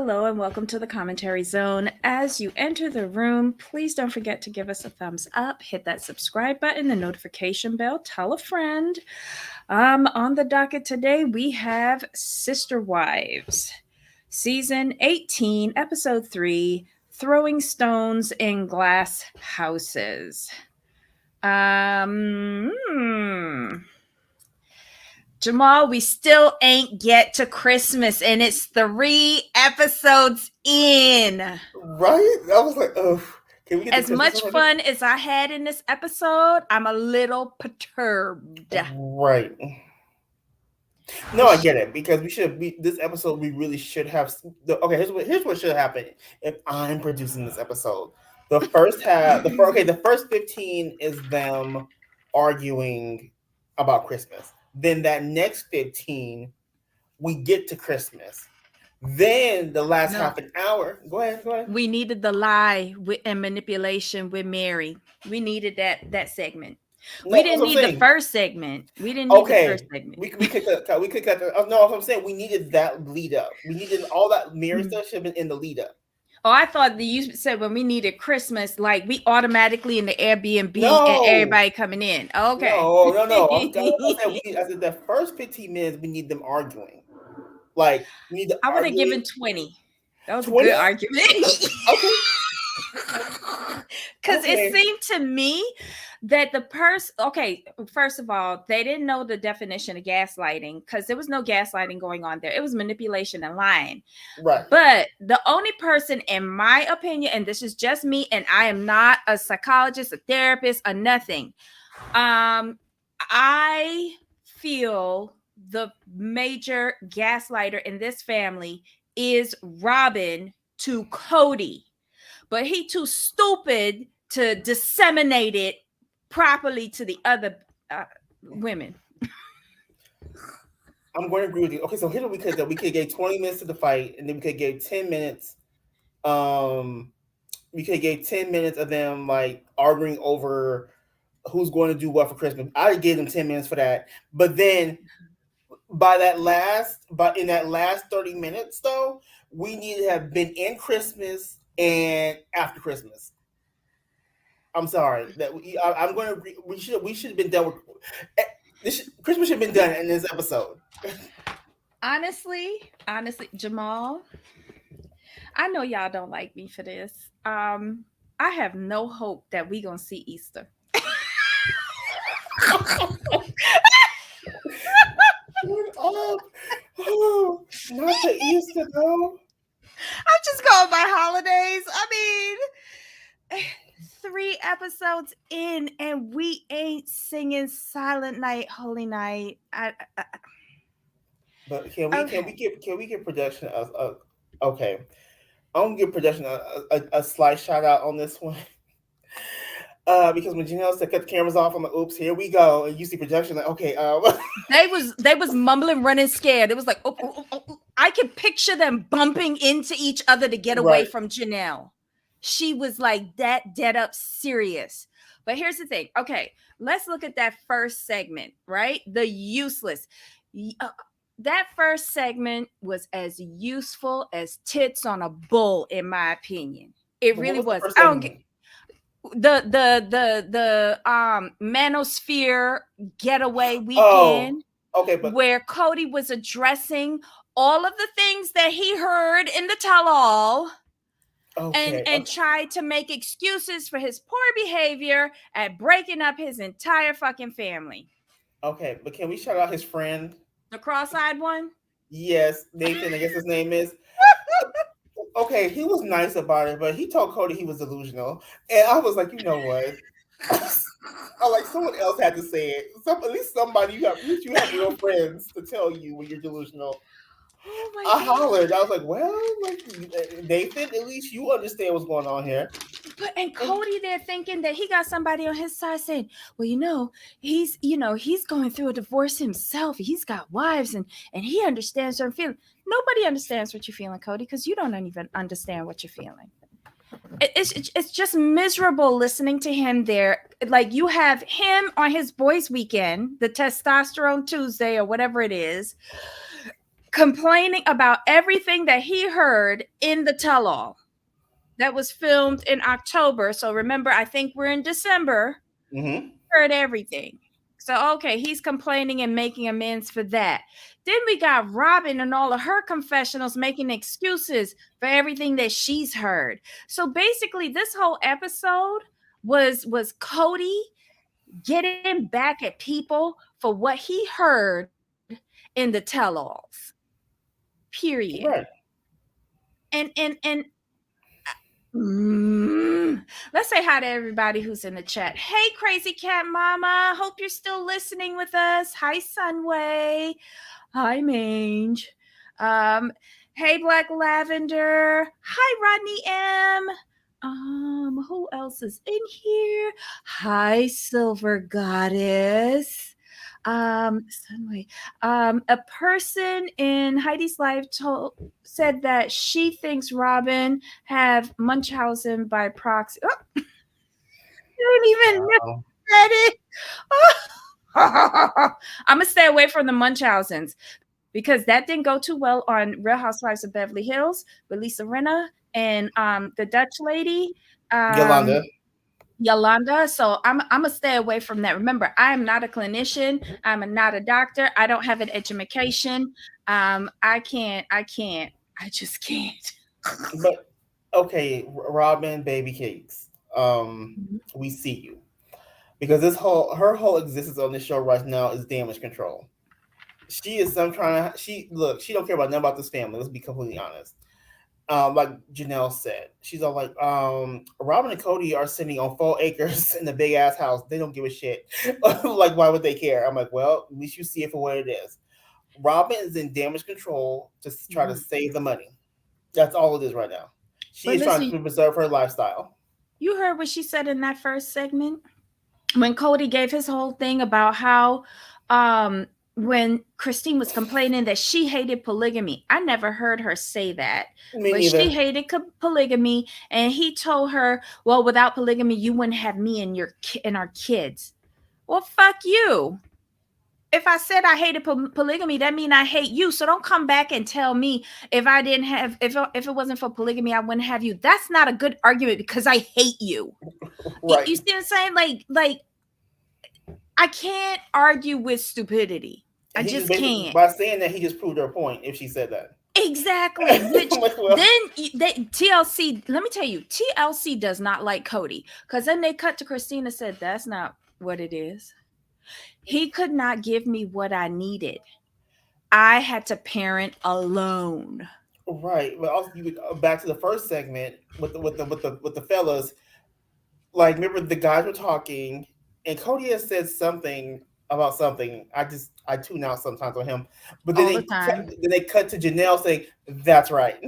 Hello and welcome to the commentary zone. As you enter the room, please don't forget to give us a thumbs up, hit that subscribe button, the notification bell, tell a friend. On the docket today, we have Sister Wives, Season 18, Episode 3, Throwing Stones in Glass Houses. Jamal, we still ain't get to Christmas, and it's 3 episodes in. Right? I was like, oh, can we get As much fun as I had in this episode, I'm a little perturbed. Right. No, I get it because this episode. We really should have. Okay, here's what should happen if I'm producing this episode. The first half, the first 15 is them arguing about Christmas. Then that next 15, we get to Christmas. Then the last half an hour. Go ahead. We needed the lie and manipulation with Mary. We needed that segment. We didn't need the first segment. We didn't need the first segment. We could cut the. No, I'm saying we needed that lead up. We needed all that Mary stuff should have been in the lead up. Oh, I thought you said when we needed Christmas, like we automatically in the Airbnb and everybody coming in. Okay. No. I said the first 15 minutes we need them arguing. Like we need. I would have given 20. That was 20? A good argument. Okay. Because it seemed to me that the person, first of all, they didn't know the definition of gaslighting because there was no gaslighting going on there. It was manipulation and lying. Right. But the only person, in my opinion, and this is just me, and I am not a psychologist, a therapist, or nothing. I feel the major gaslighter in this family is Robin to Cody, but he too stupid to disseminate it properly to the other women. I'm going to agree with you. Okay, so here's what we could do. We could get 20 minutes to the fight, and then we could get 10 minutes. We could get 10 minutes of them like arguing over who's going to do what for Christmas. I gave them 10 minutes for that, but then in that last 30 minutes though, we need to have been in Christmas and after Christmas. I'm sorry that I'm going to agree. We should have been done with Christmas. Should have been done in this episode. Honestly, Jamal, I know y'all don't like me for this. I have no hope that we gonna see Easter. Oh, not the Easter though. I'm just going by holidays. I mean, 3 episodes in, and we ain't singing Silent Night, Holy Night. But can we get production okay? I'm gonna give production a slight shout out on this one. Because when Janelle said cut the cameras off, I'm like, oops, here we go. And you see production like, okay. They was mumbling, running scared. It was like, oh. I can picture them bumping into each other to get away from Janelle. She was like that dead up serious. But here's the thing. Okay, let's look at that first segment, right? The useless. That first segment was as useful as tits on a bull, in my opinion. It really was. I don't get the Manosphere getaway weekend. But where Cody was addressing all of the things that he heard in the tell-all. And tried to make excuses for his poor behavior at breaking up his entire fucking family. Okay, but can we shout out his friend? The cross-eyed one? Yes, Nathan, I guess his name is. Okay, he was nice about it, but he told Cody he was delusional. And I was like, you know what? I like someone else had to say it. At least somebody you have real friends to tell you when you're delusional. Oh my God. Hollered. I was like, well, Nathan, at least you understand what's going on here. And Cody there thinking that he got somebody on his side saying, well, he's going through a divorce himself. He's got wives and he understands what I'm feeling. Nobody understands what you're feeling, Cody, because you don't even understand what you're feeling. It's just miserable listening to him there. Like you have him on his boys' weekend, the testosterone Tuesday or whatever it is. complaining about everything that he heard in the tell-all that was filmed in October. So remember, I think we're in December. Mm-hmm. Heard everything. So okay, he's complaining and making amends for that. Then we got Robin and all of her confessionals making excuses for everything that she's heard. So basically, this whole episode was Cody getting back at people for what he heard in the tell-alls. Period. Right. And let's say hi to everybody who's in the chat. Hey, Crazy Cat Mama. Hope you're still listening with us. Hi, Sunway. Hi, Mange. Um, hey, Black Lavender. Hi, Rodney M. Who else is in here? Hi, Silver Goddess. Sunway. A person in Heidi's live said that she thinks Robin have Munchausen by proxy. Oh, I didn't even know that it. I'm gonna stay away from the Munchausens because that didn't go too well on Real Housewives of Beverly Hills with Lisa Rinna and the Dutch lady. Yolanda. Yolanda. So I'm gonna stay away from that. Remember, I am not a clinician. I'm not a doctor. I don't have an education. I can't. I just can't. But okay, Robin, baby cakes. We see you because her whole existence on this show right now is damage control. She is some trying to. She don't care about nothing about this family. Let's be completely honest. Like Janelle said, she's all like, Robin and Cody are sitting on 4 acres in a big ass house. They don't give a shit. Like, why would they care? I'm like, well, at least you see it for what it is. Robin is in damage control to try to save the money. That's all it is right now. She is trying to preserve her lifestyle. You heard what she said in that first segment when Cody gave his whole thing about how when Christine was complaining that she hated polygamy. I never heard her say that. Me but neither. She hated polygamy, and he told her, well, without polygamy you wouldn't have me and our kids. Well, fuck you. If I said I hated polygamy, that means I hate you. So don't come back and tell me if I didn't have if it wasn't for polygamy, I wouldn't have you. That's not a good argument because I hate you. Right. You see what I'm saying? Like I can't argue with stupidity. I just can't. By saying that, he just proved her point. If she said that, Exactly. Which well, then TLC. Let me tell you, TLC does not like Cody because then they cut to Christina said that's not what it is. He could not give me what I needed. I had to parent alone. right. But also, back to the first segment with the fellas. Like, remember the guys were talking, and Cody has said something about something. I tune out sometimes on him, but then they cut to Janelle saying, "That's right."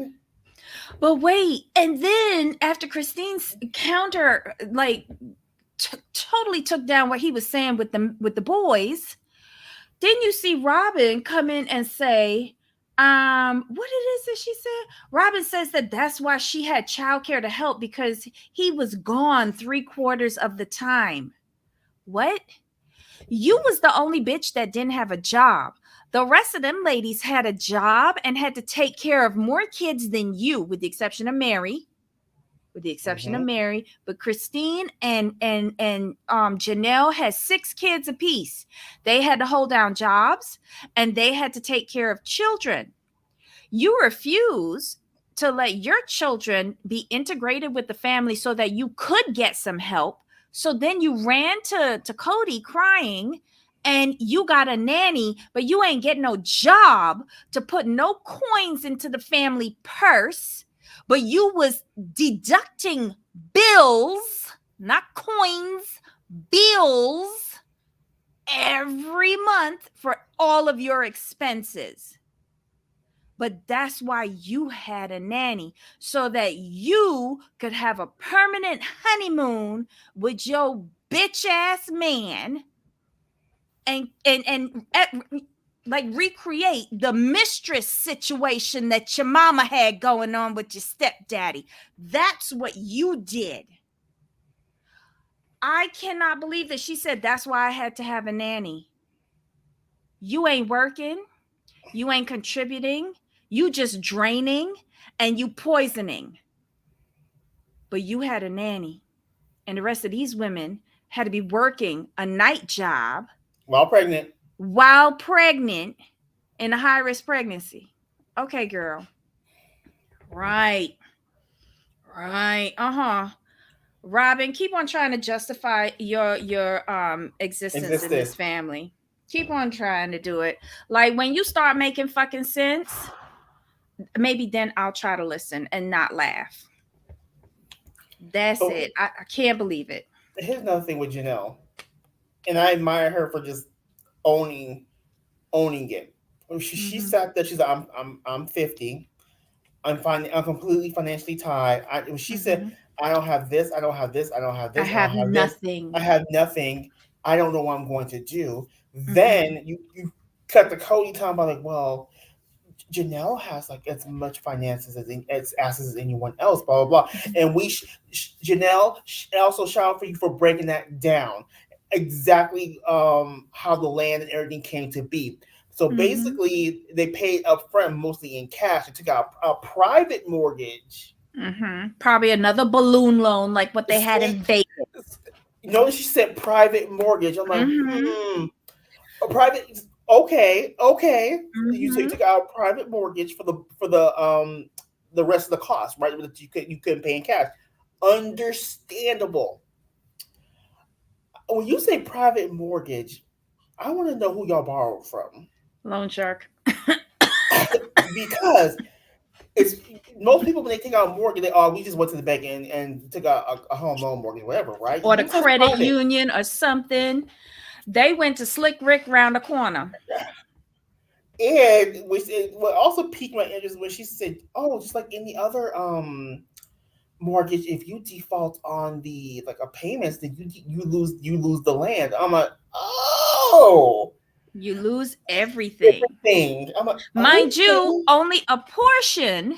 But wait, and then after Christine's counter, like totally took down what he was saying with the boys, then you see Robin come in and say, what it is that she said? Robin says that that's why she had childcare to help because he was gone 3/4 of the time. What? You was the only bitch that didn't have a job. The rest of them ladies had a job and had to take care of more kids than you, with the exception of Mary. But Christine and Janelle has 6 kids apiece. They had to hold down jobs and they had to take care of children. You refuse to let your children be integrated with the family so that you could get some help. So then you ran to Cody crying and you got a nanny, but you ain't getting no job to put no coins into the family purse. But you was deducting bills, not coins, bills every month for all of your expenses. But that's why you had a nanny, so that you could have a permanent honeymoon with your bitch ass man and like recreate the mistress situation that your mama had going on with your stepdaddy. That's what you did. I cannot believe that she said that's why I had to have a nanny. You ain't working. You ain't contributing. You just draining and you poisoning. But you had a nanny, and the rest of these women had to be working a night job while pregnant. while pregnant in a high risk pregnancy. Okay, girl. Right. Right. Uh-huh. Robin, keep on trying to justify your existence in this Existed. family. Keep on trying to do it. Like when you start making fucking sense, maybe then I'll try to listen and not laugh. That's So it. I can't believe it. here's another thing with Janelle, and I admire her for just owning owning it. She Mm-hmm. sat there. She's like, I'm 50. I'm completely financially tied. She said, Mm-hmm. I don't have this. I don't have this. I don't have I this. I don't have have this. I nothing. have nothing. I don't know what I'm going to do. Mm-hmm. Then you cut the Cody time by like, well, Janelle has like as much finances as assets as anyone else, blah blah blah. And Janelle also shout out for you for breaking that down exactly how the land and everything came to be. So Mm-hmm. basically, they paid up front mostly in cash. They took out a private mortgage. Mm-hmm. Probably another balloon loan like what they had in See, Vegas. notice she said private mortgage. I'm like, Mm-hmm. a private. Okay, okay. So you Mm-hmm. took out a private mortgage for the rest of the cost, right? That you couldn't pay in cash. Understandable. When you say private mortgage, I want to know who y'all borrowed from Loan shark. because it's most people when they take out a mortgage, we just went to the bank and took out a home loan mortgage, whatever, right? Or the Who says credit private? union or something. They went to Slick Rick round the corner. And what also piqued my interest when she said, "Oh, just like any other mortgage, if you default on the like a payments, then you lose the land." I'm like, "Oh, You lose everything. everything." I'm like, Mind you, "Okay." only a portion.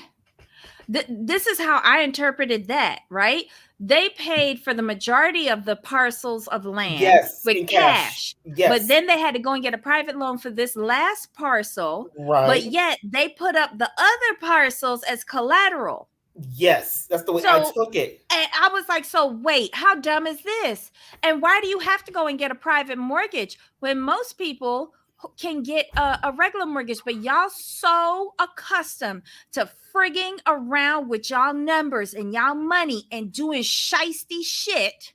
This is how I interpreted that, right? They paid for the majority of the parcels of land Yes, with in cash. cash, but Yes, then they had to go and get a private loan for this last parcel, but right. yet they put up the other parcels as collateral. Yes, that's the way I So, took it. and I was like, so wait, how dumb is this? And why do you have to go and get a private mortgage when most people can get a regular mortgage? But y'all so accustomed to frigging around with y'all numbers and y'all money and doing shisty shit.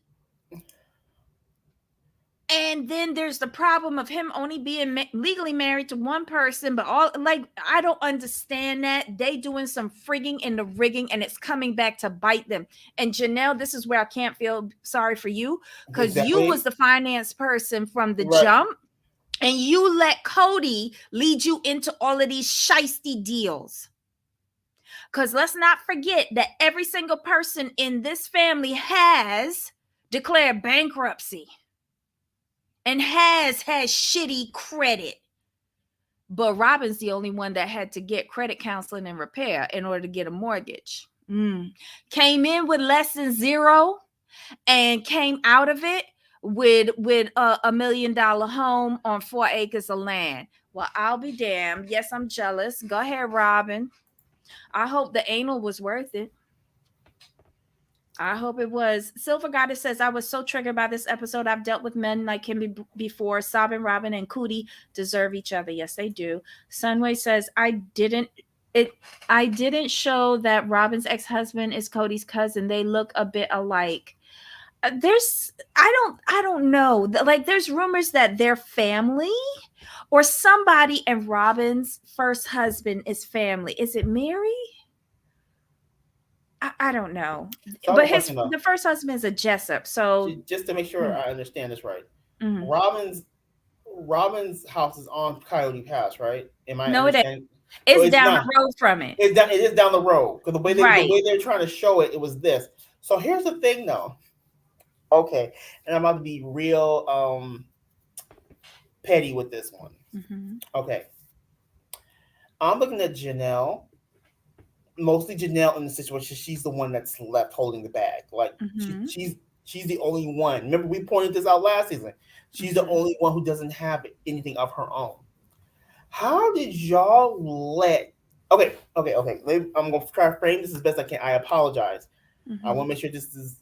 And then there's the problem of him only being legally married to one person, but all like I don't understand that they doing some frigging in the rigging, and it's coming back to bite them. And Janelle, this is where I can't feel sorry for you because you was Exactly. the finance person from the Right. jump, and you let Cody lead you into all of these shisty deals. Because let's not forget that every single person in this family has declared bankruptcy and has had shitty credit. But Robin's the only one that had to get credit counseling and repair in order to get a mortgage. Came in with less than zero and came out of it with a $1 million home on 4 acres of land. Well, I'll be damned. Yes, I'm jealous. Go ahead, Robin. I hope the anal was worth it. I hope it was. Silver Goddess says, I was so triggered by this episode. I've dealt with men like him before. Sabin, Robin, and Cootie deserve each other. Yes, they do. Sunway says, I didn't show that Robin's ex-husband is Cody's cousin. They look a bit alike. I don't know. Like there's rumors that they're family or somebody and Robin's first husband is family. Is it Mary? I don't know, So I have but a question though. the first husband is a Jessup. So Just to make sure I understand this right. mm-hmm. Robin's house is on Coyote Pass, right? Am I No, it ain't. understanding? So It's it's down not. the road from it. It is down the road because the Right. way they're trying to show it, it was this. So here's the thing, though. Okay, and I'm about to be real petty with this one. Mm-hmm. Okay, I'm looking at Janelle. Mostly Janelle in the situation. She's the one that's left holding the bag. Like Mm-hmm. she's the only one. Remember, we pointed this out last season. She's the Mm-hmm. only one who doesn't have anything of her own. How did y'all let? Okay. I'm gonna try to frame this as best I can. I apologize. I Mm-hmm. want to make sure this is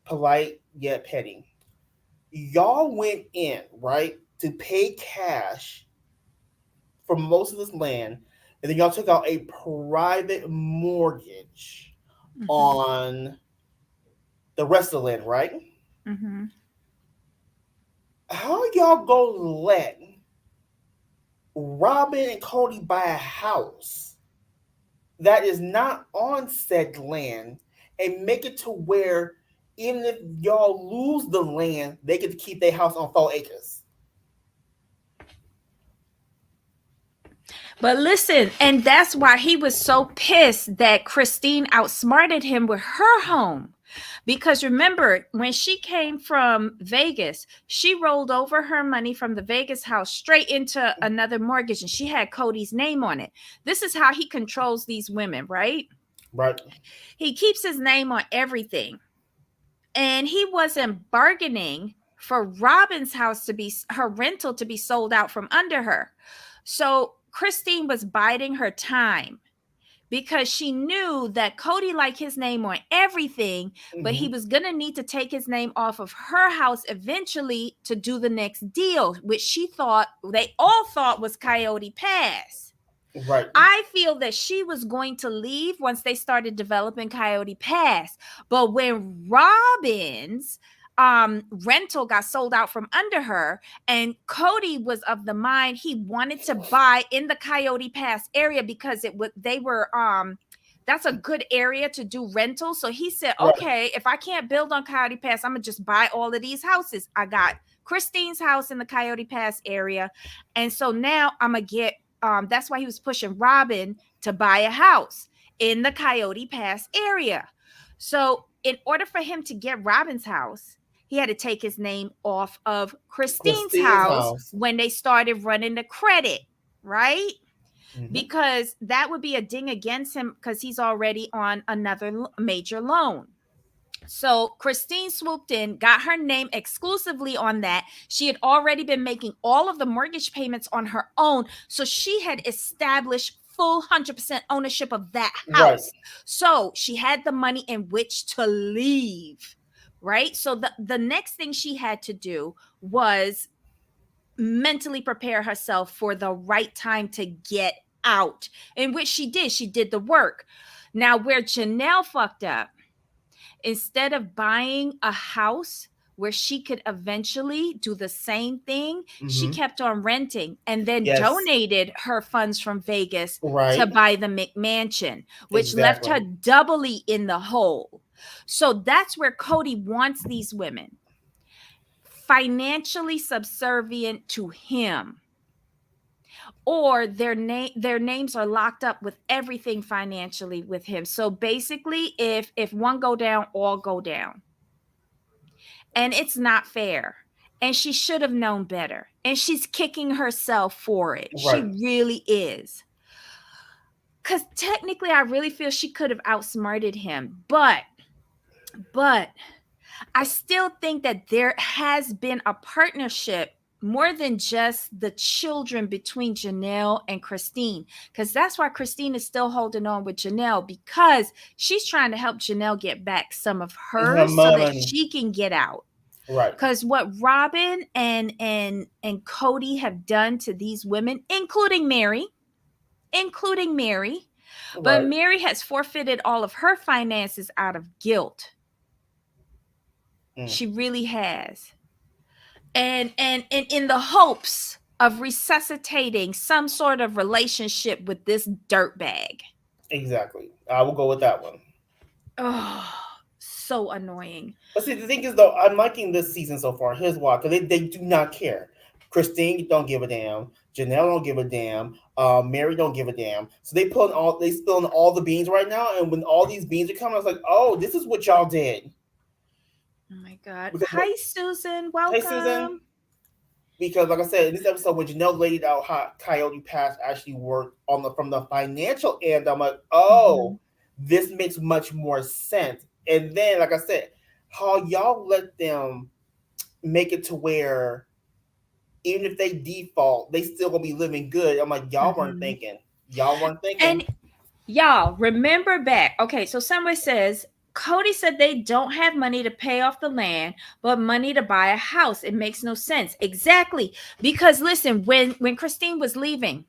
polite yet petty. Y'all went in right to pay cash for most of this land, and then y'all took out a private mortgage Mm-hmm. on the rest of the land, right? Mm-hmm. How y'all gonna let Robin and Cody buy a house that is not on said land and make it to where even if y'all lose the land, they get to keep their house on 4 acres? But listen, and that's why he was so pissed that Christine outsmarted him with her home. Because remember, when she came from Vegas, she rolled over her money from the Vegas house straight into another mortgage and she had Cody's name on it. This is how he controls these women, right? Right. He keeps his name on everything. And he wasn't bargaining for Robin's house to be her rental to be sold out from under her. So Christine was biding her time because she knew that Cody liked his name on everything, but he Mm-hmm. was going to need to take his name off of her house eventually to do the next deal, which they all thought was Coyote Pass. Right. I feel that she was going to leave once they started developing Coyote Pass. But when Robin's rental got sold out from under her, and Cody was of the mind he wanted to buy in the Coyote Pass area because they were that's a good area to do rentals. So he said, Right. okay, if I can't build on Coyote Pass, I'm gonna just buy all of these houses. I got Christine's house in the Coyote Pass area. And so now I'm gonna get that's why he was pushing Robin to buy a house in the Coyote Pass area. So, in order for him to get Robin's house, he had to take his name off of Christine's Christine's house house. when they started running the credit, right? Mm-hmm. Because that would be a ding against him because he's already on another major loan. So Christine swooped in, got her name exclusively on that. She had already been making all of the mortgage payments on her own. So she had established full 100% ownership of that Right. house. So she had the money in which to leave. Right. So the next thing she had to do was mentally prepare herself for the right time to get out, in which she did. She did the work. Now, where Janelle fucked up, instead of buying a house where she could eventually do the same thing, she Mm-hmm. kept on renting and then Yes. donated her funds from Vegas to Right. buy the McMansion, which left Exactly. her doubly in the hole. So that's where Cody wants these women financially subservient to him, or their names are locked up with everything financially with him. So basically, if one go down, all go down. And it's not fair. And she should have known better. And she's kicking herself for it. She Right. really is. Because technically, I really feel she could have outsmarted him. But I still think that there has been a partnership more than just the children between Janelle and Christine. Because that's why Christine is still holding on with Janelle, because she's trying to help Janelle get back some of Her hers so that money. she can get out. Right. Because what Robin and Cody have done to these women, including Mary, but Right. Mary has forfeited all of her finances out of guilt. Mm. She really has. And in the hopes of resuscitating some sort of relationship with this dirtbag. Exactly. I will go with that one. Oh, so annoying. But see, the thing is, though, I'm liking this season so far. Here's why: because they do not care. Christine don't give a damn. Janelle don't give a damn. Mary don't give a damn. So they spilling all the beans right now. And when all these beans are coming, I was like, oh, this is what y'all did. Oh my God. Because Hi, Susan. hey, Susan. Welcome. Because like I said, in this episode, when Janelle laid out how Coyote Pass actually worked on the from the financial end, I'm like, Mm-hmm. oh, this makes much more sense. And then, like I said, how y'all let them make it to where even if they default, they still gonna be living good. I'm like, y'all weren't Mhm. thinking. Y'all weren't thinking. And y'all remember back. Okay, so somewhere says Cody said they don't have money to pay off the land, but money to buy a house. It makes no sense. Exactly. Because listen, when Christine was leaving,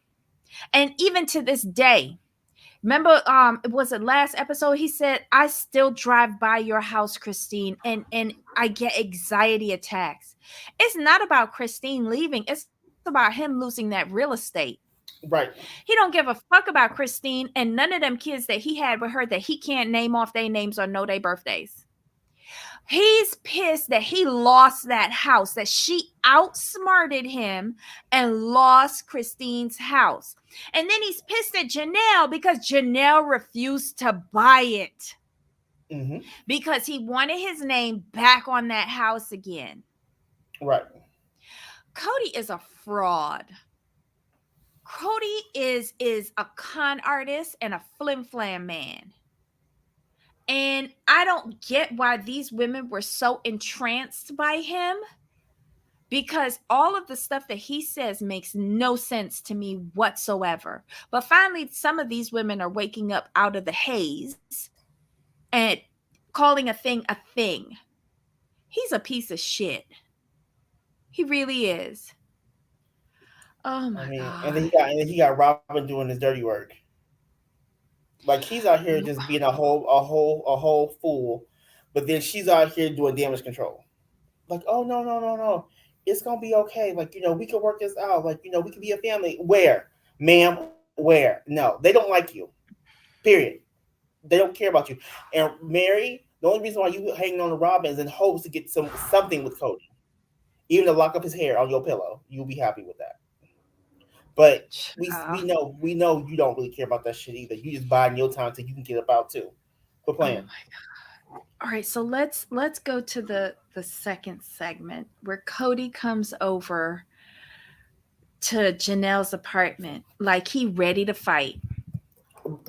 and even to this day, remember, it was the last episode. He said, "I still drive by your house, Christine, and I get anxiety attacks." It's not about Christine leaving. It's about him losing that real estate. Right. He don't give a fuck about Christine and none of them kids that he had with her that he can't name off their names or know their birthdays. He's pissed that he lost that house, that she outsmarted him and lost Christine's house. And then he's pissed at Janelle because Janelle refused to buy it Mm-hmm. because he wanted his name back on that house again. Right. Cody is a fraud. Cody is a con artist and a flim flam man. And I don't get why these women were so entranced by him because all of the stuff that he says makes no sense to me whatsoever. But finally, some of these women are waking up out of the haze and calling a thing. He's a piece of shit. He really is. Oh I my mean, God. and then he got Robin doing his dirty work. Like he's out here just being a whole fool, but then she's out here doing damage control. Like, oh no, no, no, no, it's gonna be okay. Like, we can work this out. Like, we can be a family. Where, ma'am? Where? No, they don't like you. Period. They don't care about you. And Mary, the only reason why you hanging on to Robin is in hopes to get something with Cody, even to lock up his hair on your pillow. You'll be happy with that. But we Child. know you don't really care about that shit either. You just biding your time till you can get up out too. Quit Oh playing. my God. All right, so let's go to the second segment where Cody comes over to Janelle's apartment like he ready to fight.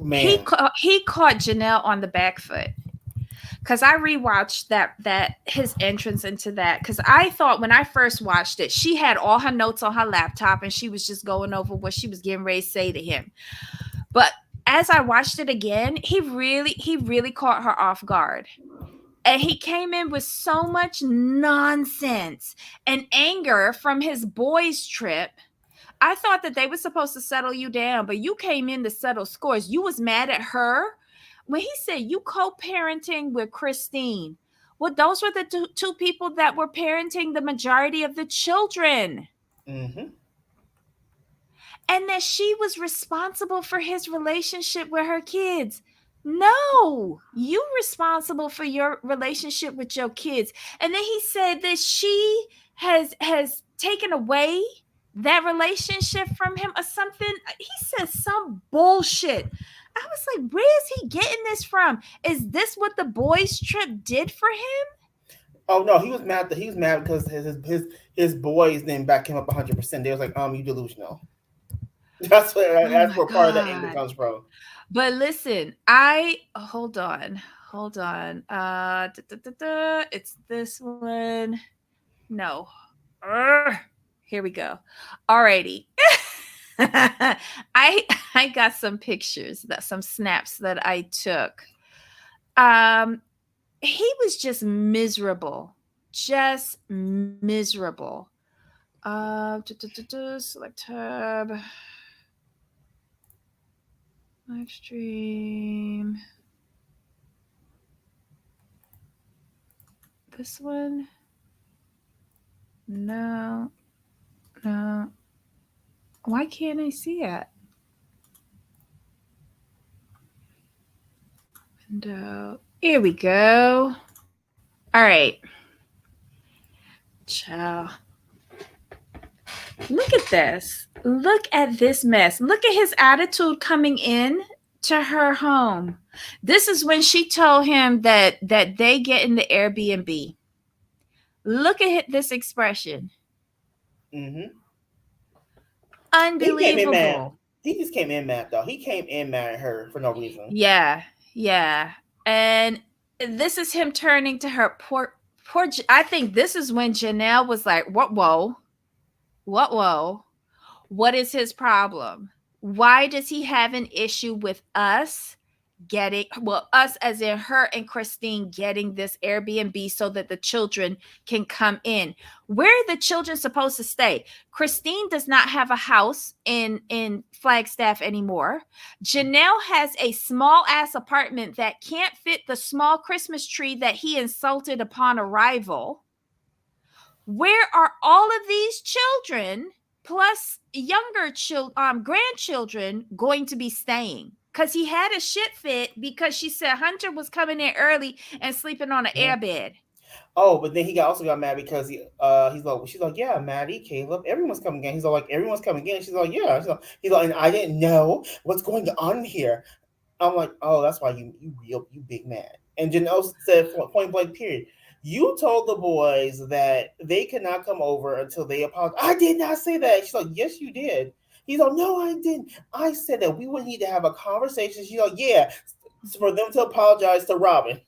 Man. He caught Janelle on the back foot because I rewatched that his entrance into that because I thought when I first watched it she had all her notes on her laptop and she was just going over what she was getting ready to say to him. But as I watched it again, he really caught her off guard. And he came in with so much nonsense and anger from his boys' trip. I thought that they were supposed to settle you down, but you came in to settle scores. You was mad at her when he said you co-parenting with Christine. Well, those were the two people that were parenting the majority of the children. Mm-hmm. And that she was responsible for his relationship with her kids. No, you responsible for your relationship with your kids. And then he said that she has taken away that relationship from him or something. He said some bullshit. I was like, where is he getting this from? Is this what the boys trip did for him? Oh no, he was mad. He was mad because his boys didn't back him up 100%. They was like, you delusional. Oh That's my where part of the anger God. comes from. But listen, I hold on, hold on. It's this one. No. Urgh. Here we go. Alrighty. I got some pictures that some snaps that I took. Um, he was just miserable, just miserable. Select tab, live stream. This one. No, no. Why can't I see it? Window. Here we go. All right. Ciao. Look at this. Look at this mess. Look at his attitude coming in to her home. This is when she told him that they get in the Airbnb. Look at this expression. Mm-hmm. He came in mad. Unbelievable. He just came in mad though. He came in mad at her for no reason. Yeah, yeah. And this is him turning to her. Poor. I think this is when Janelle was like, "What? Whoa." Whoa. What is his problem? Why does he have an issue with us getting, well, us as in her and Christine getting this Airbnb so that the children can come in? Where are the children supposed to stay? Christine does not have a house in Flagstaff anymore. Janelle has a small ass apartment that can't fit the small Christmas tree that he insulted upon arrival. Where are all of these children plus younger grandchildren going to be staying? Because he had a shit fit because she said Hunter was coming in early and sleeping on an airbed. Oh, but then also got mad because she's like, yeah, Maddie, Caleb, everyone's coming again. He's all like, everyone's coming again. She's like, yeah. He's like, and I didn't know what's going on here. I'm like, oh, that's why you big man. And Janelle said point blank period. You told the boys that they cannot come over until they apologize. I did not say that. She's like, yes, you did. He's like, no, I didn't. I said that we would need to have a conversation. She's like, yeah, for them to apologize to Robin.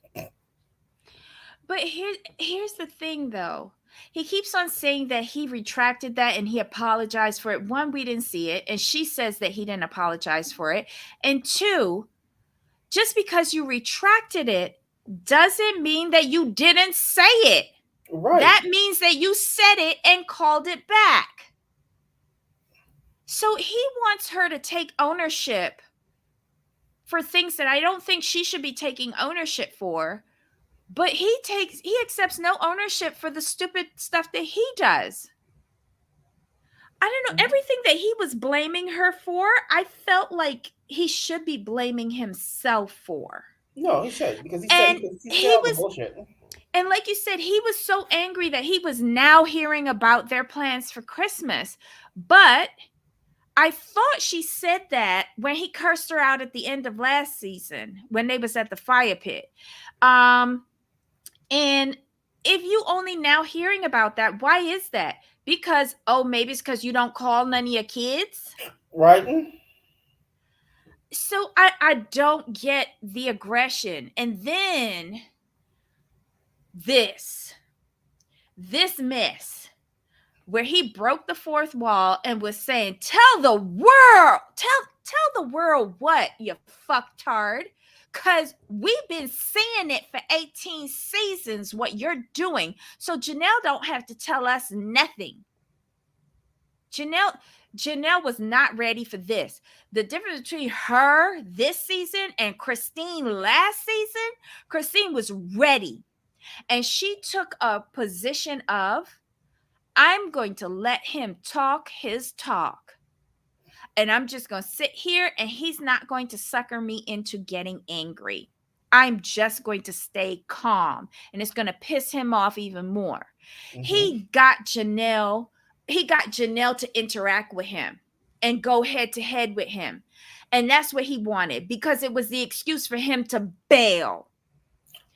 But here's the thing though. He keeps on saying that he retracted that and he apologized for it. One, we didn't see it, and she says that he didn't apologize for it. And two, just because you retracted it doesn't mean that you didn't say it. Right. That means that you said it and called it back. So he wants her to take ownership for things that I don't think she should be taking ownership for. But he accepts no ownership for the stupid stuff that he does. I don't know. Everything that he was blaming her for, I felt like he should be blaming himself for. No, he should, because he And said he all the was bullshit. And like you said, he was so angry that he was now hearing about their plans for Christmas. But I thought she said that when he cursed her out at the end of last season when they was at the fire pit. And if you only now hearing about that, why is that? Because, maybe it's because you don't call none of your kids. Right. So I don't get the aggression. And then this mess where he broke the fourth wall and was saying, tell the world what, you fucktard. Because we've been seeing it for 18 seasons, what you're doing. So Janelle don't have to tell us nothing. Janelle was not ready for this. The difference between her this season and Christine last season, Christine was ready. And she took a position of, I'm going to let him talk his talk. And I'm just going to sit here and he's not going to sucker me into getting angry. I'm just going to stay calm and it's going to piss him off even more. Mm-hmm. He got Janelle to interact with him and go head to head with him. And that's what he wanted because it was the excuse for him to bail.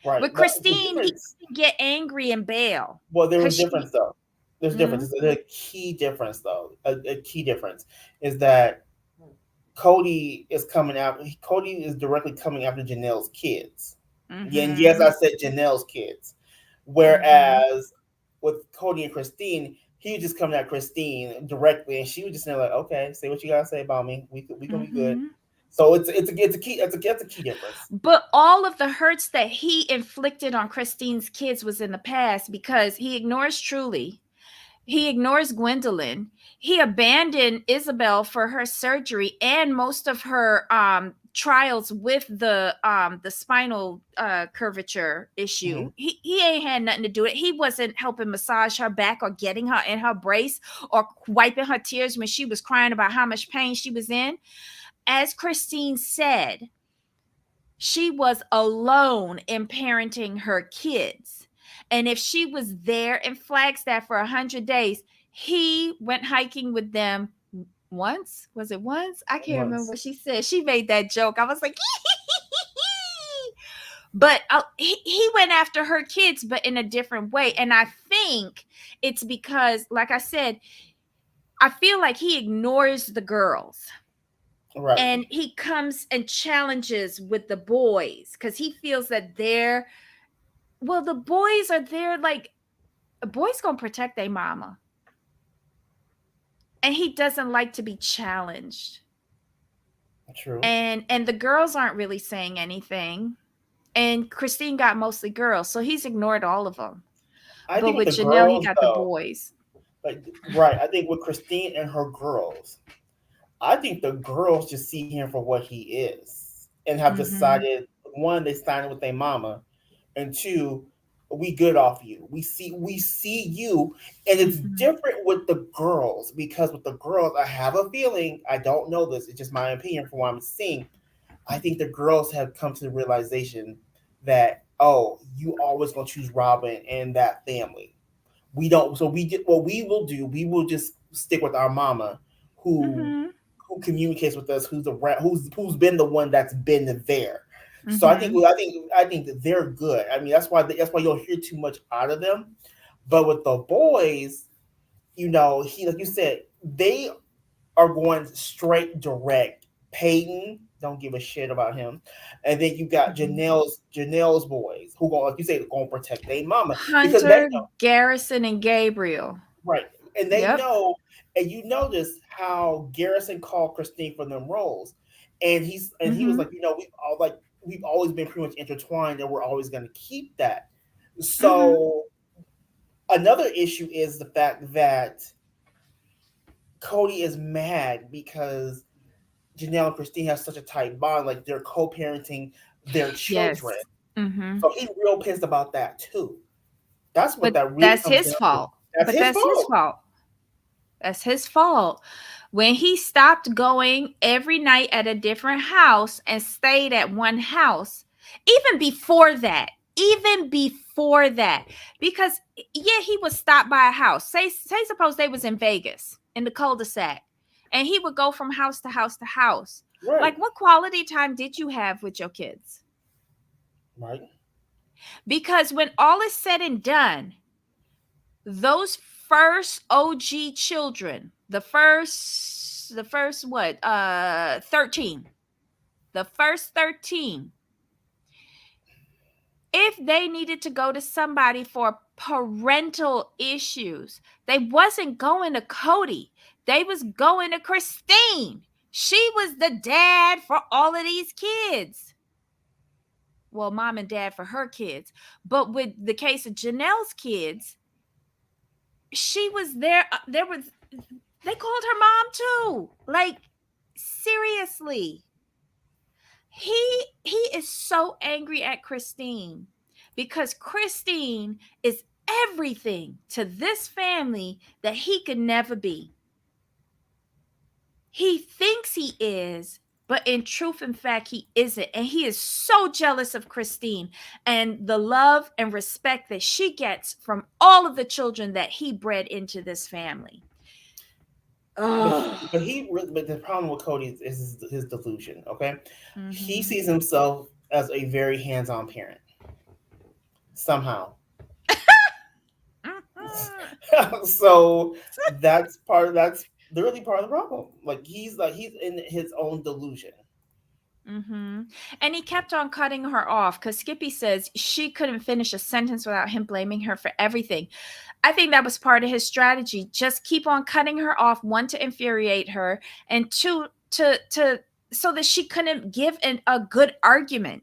Right. With Christine, he didn't get angry and bail. Well, there was difference though. There's difference. There's a key difference though. A key difference is that Cody is directly coming after Janelle's kids. Mm-hmm. And yes, I said Janelle's kids. Whereas with Cody and Christine, he was just coming at Christine directly, and she was just saying like, "Okay, say what you gotta say about me. We gonna be good." So it's a key difference. But all of the hurts that he inflicted on Christine's kids was in the past because he ignores Truly. He ignores Gwendolyn. He abandoned Isabel for her surgery and most of her trials with the spinal curvature issue. Mm-hmm. He ain't had nothing to do with it. He wasn't helping massage her back or getting her in her brace or wiping her tears when she was crying about how much pain she was in. As Christine said, she was alone in parenting her kids. And if she was there in Flagstaff for 100 days, he went hiking with them once. Was it once? I can't remember what she said. She made that joke. I was like, but he went after her kids, but in a different way. And I think it's because, like I said, I feel like he ignores the girls. Right. And he comes and challenges with the boys because he feels that the boys are there like, a boy's gonna protect their mama. And he doesn't like to be challenged. True. And the girls aren't really saying anything. And Christine got mostly girls, so he's ignored all of them. I But think with with the Janelle, he girls got the though, boys. like right, I think with Christine and her girls, I think the girls just see him for what he is and have Mm-hmm. decided, one, they signed with their mama, and two, we good off you. We see you, and it's Mm-hmm. different with the girls because with the girls, I have a feeling, I don't know this, it's just my opinion from what I'm seeing. I think the girls have come to the realization that, oh, you always gonna choose Robin and that family. We don't. So we get what we will do. We will just stick with our mama, who Mm-hmm. who communicates with us, who's around, who's been the one that's been there. So Mm-hmm. I think that they're good. I mean, that's why you don't hear too much out of them. But with the boys, he, like you said, they are going straight direct. Peyton don't give a shit about him, and then you got Mm-hmm. Janelle's boys who going, like you say, going to protect their mama because they Hunter, know, Garrison, and Gabriel. right, and they Yep. know, and you notice how Garrison called Christine for them roles, and he was Mm-hmm. like, we've always been pretty much intertwined, and we're always going to keep that. Mm-hmm. So another issue is the fact that Cody is mad because Janelle and Christine have such a tight bond, like they're co-parenting their Yes. children. Mm-hmm. So he's real pissed about that too. That's what But that really that's comes his down to. fault. That's But his that's his fault. fault. That's his fault. When he stopped going every night at a different house and stayed at one house, even before that, because yeah, he would stop by a house. Say suppose they was in Vegas in the cul-de-sac, and he would go from house to house to house. Right. Like, what quality time did you have with your kids? Right. Because when all is said and done, those first OG children, the first what? 13. The first 13, if they needed to go to somebody for parental issues, they wasn't going to Cody. They was going to Christine. She was the dad for all of these kids. Well, mom and dad for her kids. But with the case of Janelle's kids, she was there. There was They called her mom too. Like, seriously. He is so angry at Christine because Christine is everything to this family that he could never be. He thinks he is, but in truth and fact, he isn't. And he is so jealous of Christine and the love and respect that she gets from all of the children that he bred into this family. But Oh. but the problem with Cody is his delusion. Okay, he Mm-hmm. sees himself as a very hands-on parent somehow. Mm-hmm. So that's really part of the problem. He's in his own delusion. Mm-hmm. And he kept on cutting her off because Skippy says she couldn't finish a sentence without him blaming her for everything. I think that was part of his strategy. Just keep on cutting her off, one, to infuriate her, and two, to so that she couldn't give a good argument.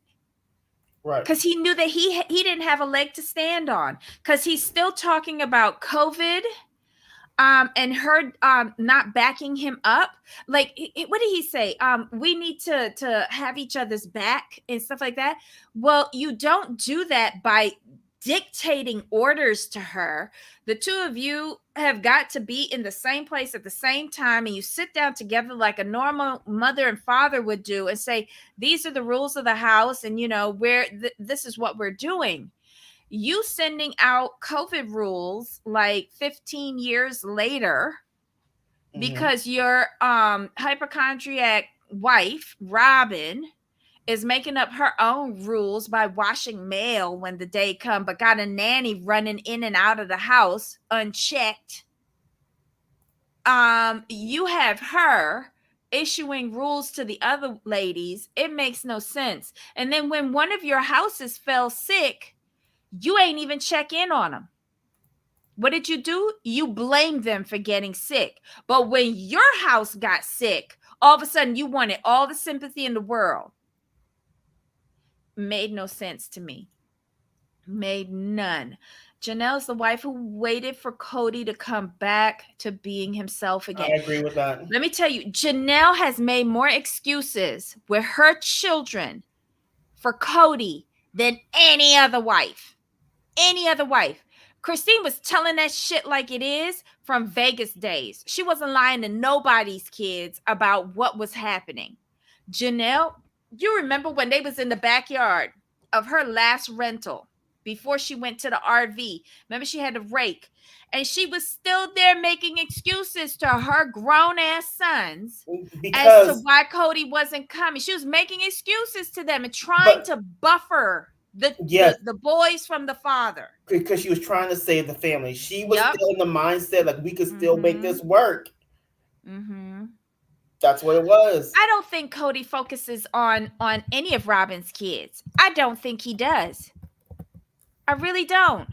Right. Because he knew that he didn't have a leg to stand on. Because he's still talking about COVID, and her not backing him up. Like, what did he say? We need to have each other's back and stuff like that. Well, you don't do that by dictating orders to her. The two of you have got to be in the same place at the same time, and you sit down together like a normal mother and father would do and say, these are the rules of the house, and where this is what we're doing. You sending out COVID rules like 15 years later Hmm. because your hypochondriac wife, Robin, is making up her own rules by washing mail when the day come, but got a nanny running in and out of the house unchecked. You have her issuing rules to the other ladies. It makes no sense. And then when one of your houses fell sick, you ain't even check in on them. What did you do? You blamed them for getting sick. But when your house got sick, all of a sudden you wanted all the sympathy in the world. Made no sense to me. Made none. Janelle's the wife who waited for Cody to come back to being himself I again. agree with that. Let me tell you, Janelle has made more excuses with her children for Cody than any other wife. Any other wife. Christine was telling that shit like it is from Vegas days. She wasn't lying to nobody's kids about what was happening. Janelle, you remember when they was in the backyard of her last rental before she went to the RV? Remember she had a rake and she was still there making excuses to her grown ass sons as to Because why Cody wasn't coming. She was making excuses to them and trying but to buffer the yes, the, the boys from the father. because she was trying to save the family. She was Yep. still in the mindset like we could still make Mm-hmm. this work. Mm-hmm. That's what it was. I don't think Cody focuses on any of Robin's kids. I don't think he does. I really don't.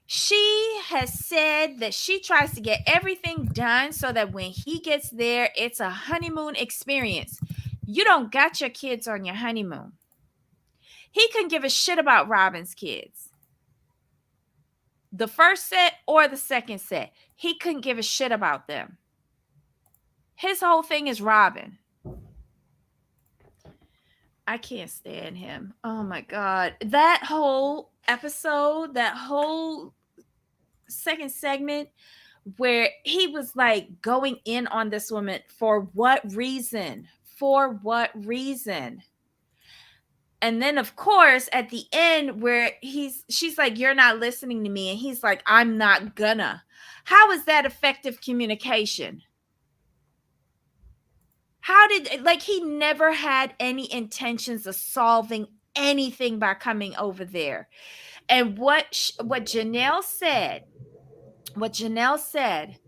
She has said that she tries to get everything done so that when he gets there, it's a honeymoon experience. You don't got your kids on your honeymoon. He couldn't give a shit about Robin's kids. The first set or the second set, he couldn't give a shit about them. His whole thing is Robin. I can't stand him. Oh my God. That whole episode, that whole second segment where he was like going in on this woman for what reason? For what reason? And then of course at the end where she's like, you're not listening to me, and he's like, I'm not gonna. How is that effective communication? How did, like, he never had any intentions of solving anything by coming over there. And what Janelle said,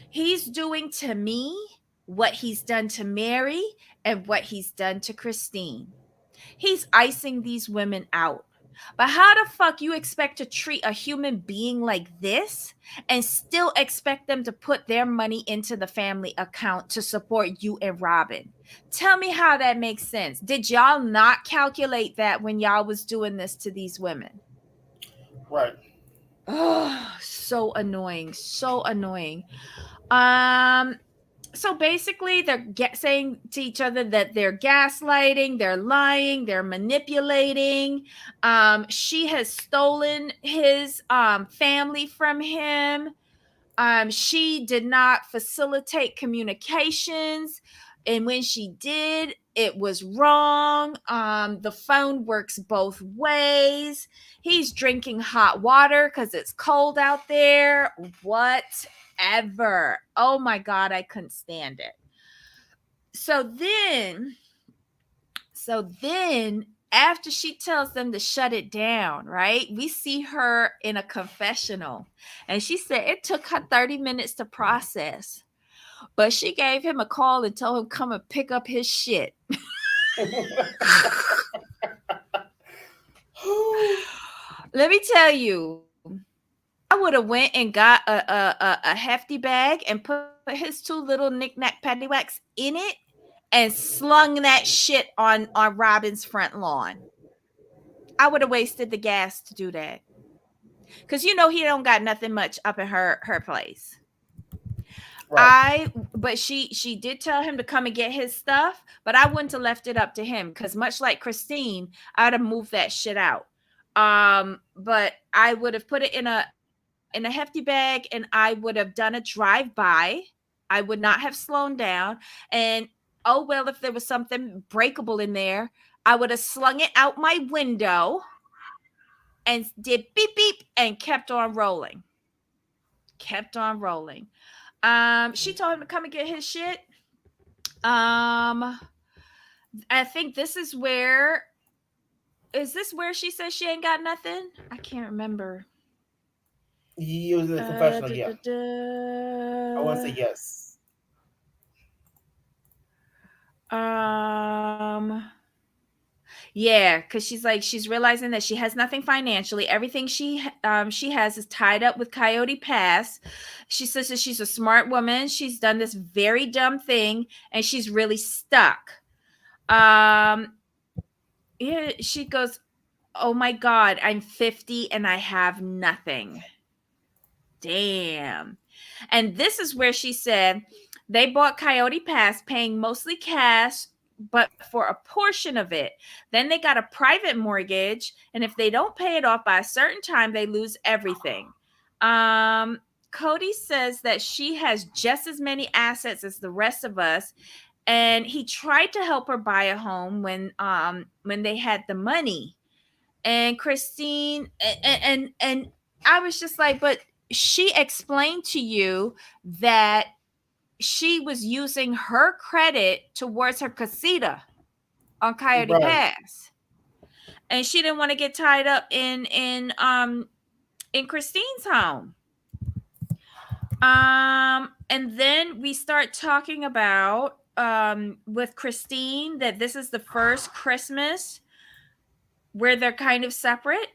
he's doing to me what he's done to Mary and what he's done to Christine. He's icing these women out. But how the fuck you expect to treat a human being like this and still expect them to put their money into the family account to support you and Robin? Tell me how that makes sense. Did y'all not calculate that when y'all was doing this to these women? Right. Oh, so annoying. So annoying. Um so basically they're saying to each other that they're gaslighting, they're lying, they're manipulating. She has stolen his family from him. She did not facilitate communications, and when she did, it was wrong. The phone works both ways. He's drinking hot water because it's cold out there. Whatever. Oh my God, I couldn't stand it. So then after she tells them to shut it down, right? We see her in a confessional. And she said it took her 30 minutes to process. But she gave him a call and told him come and pick up his shit. Let me tell you, I would have went and got a hefty bag and put his two little knick-knack paddywhacks in it and slung that shit on Robin's front lawn. I would have wasted the gas to do that. Cause you know he don't got nothing much up in her place. Right. But she did tell him to come and get his stuff, but I wouldn't have left it up to him because much like Christine, I'd have moved that shit out. But I would have put it in a hefty bag and I would have done a drive by. I would not have slowed down. And oh well, if there was something breakable in there, I would have slung it out my window and did beep beep and kept on rolling. Kept on rolling. She told him to come and get his shit. Um, I think this is where is this where she says she ain't got nothing? I can't remember. He was in the confessional, Da, yeah. da, I want to say da. yes. Um, Yeah, because she's like she's realizing that she has nothing financially. Everything she has is tied up with Coyote Pass. She says that she's a smart woman. She's done this very dumb thing, and she's really stuck. Um, yeah, she goes, "Oh my God, I'm 50 and I have nothing." Damn. And this is where she said they bought Coyote Pass, paying mostly cash, but for a portion of it. Then they got a private mortgage, and if they don't pay it off by a certain time, they lose everything. Um, Cody says that she has just as many assets as the rest of us, and he tried to help her buy a home when they had the money. And Christine and I was just like, but she explained to you that she was using her credit towards her casita on Coyote Right. Pass, and she didn't want to get tied up in Christine's home. And then we start talking about with Christine that this is the first Christmas where they're kind of separate.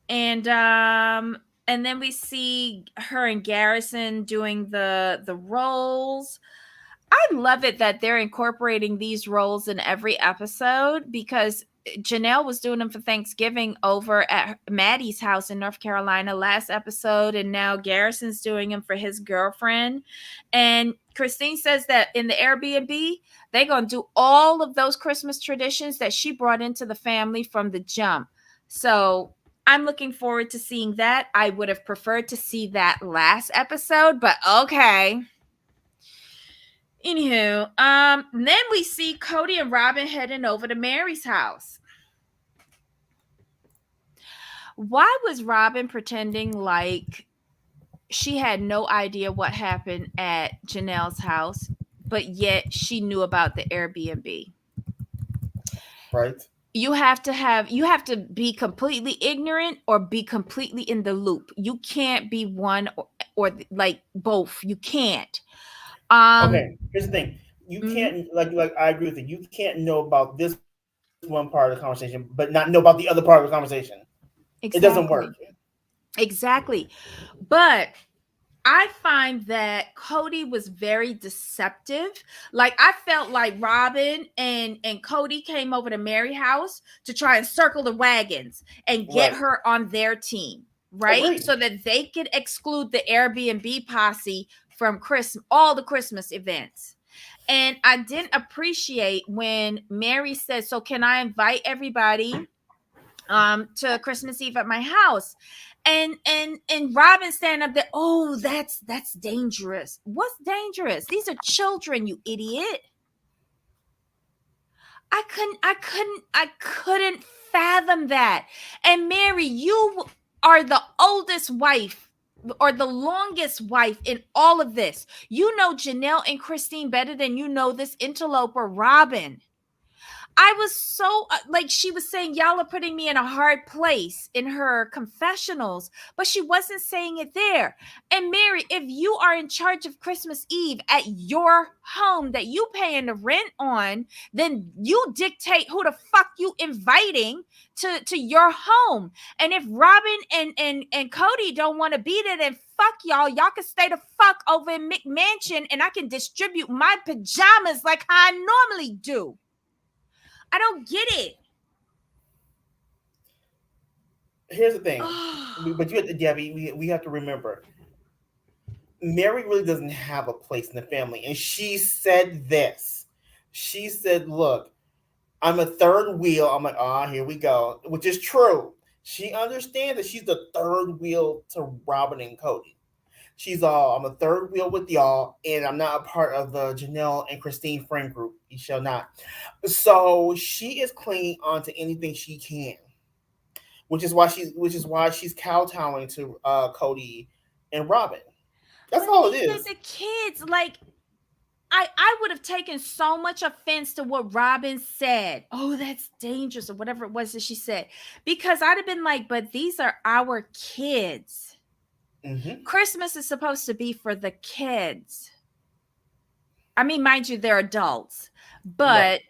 And then we see her and Garrison doing the roles. I love it that they're incorporating these roles in every episode, because Janelle was doing them for Thanksgiving over at Maddie's house in North Carolina last episode, and now Garrison's doing them for his girlfriend. And Christine says that in the Airbnb, they're going to do all of those Christmas traditions that she brought into the family from the jump. So I'm looking forward to seeing that. I would have preferred to see that last episode, but okay. Anywho, then we see Cody and Robin heading over to Mary's house. Why was Robin pretending like she had no idea what happened at Janelle's house, but yet she knew about the Airbnb? Right. You have to be completely ignorant or be completely in the loop. You can't be one or like both. You can't. Okay. Here's the thing. You Mhm. can't like I agree with you. You can't know about this one part of the conversation, but not know about the other part of the conversation. It doesn't work. Exactly. Exactly. But I find that Cody was very deceptive. Like I felt like Robin and Cody came over to Mary house to try and circle the wagons and get Right. her on their team, right? Agreed. So that they could exclude the Airbnb posse from Christmas, all the Christmas events. And I didn't appreciate when Mary said, "So can I invite everybody to Christmas Eve at my house?" And Robin standing up there, "Oh, that's dangerous." What's dangerous? These are children, you idiot. I couldn't fathom that. And Mary, you are the oldest wife or the longest wife in all of this. You know Janelle and Christine better than you know this interloper Robin. I was so like she was saying, y'all are putting me in a hard place in her confessionals, but she wasn't saying it there. And Mary, if you are in charge of Christmas Eve at your home that you paying the rent on, then you dictate who the fuck you inviting to your home. And if Robin and Cody don't want to be there, then fuck y'all. Y'all can stay the fuck over in McMansion, and I can distribute my pajamas like how I normally do. I don't get it. Here's the thing, but you have to, Debbie. We have to remember, Mary really doesn't have a place in the family, and she said this. She said, "Look, I'm a third wheel." I'm like, "Ah, here we go," which is true. She understands that she's the third wheel to Robin and Cody. She's all, "I'm a third wheel with y'all, and I'm not a part of the Janelle and Christine friend group. You shall not." So she is clinging on to anything she can, which is why she's kowtowing to Cody and Robin. That's But all it these are is. the kids. Like I would have taken so much offense to what Robin said. "Oh, that's dangerous," or whatever it was that she said. Because I'd have been like, but these are our kids. Mm-hmm. Christmas is supposed to be for the kids. I mean, mind you, they're adults, Right.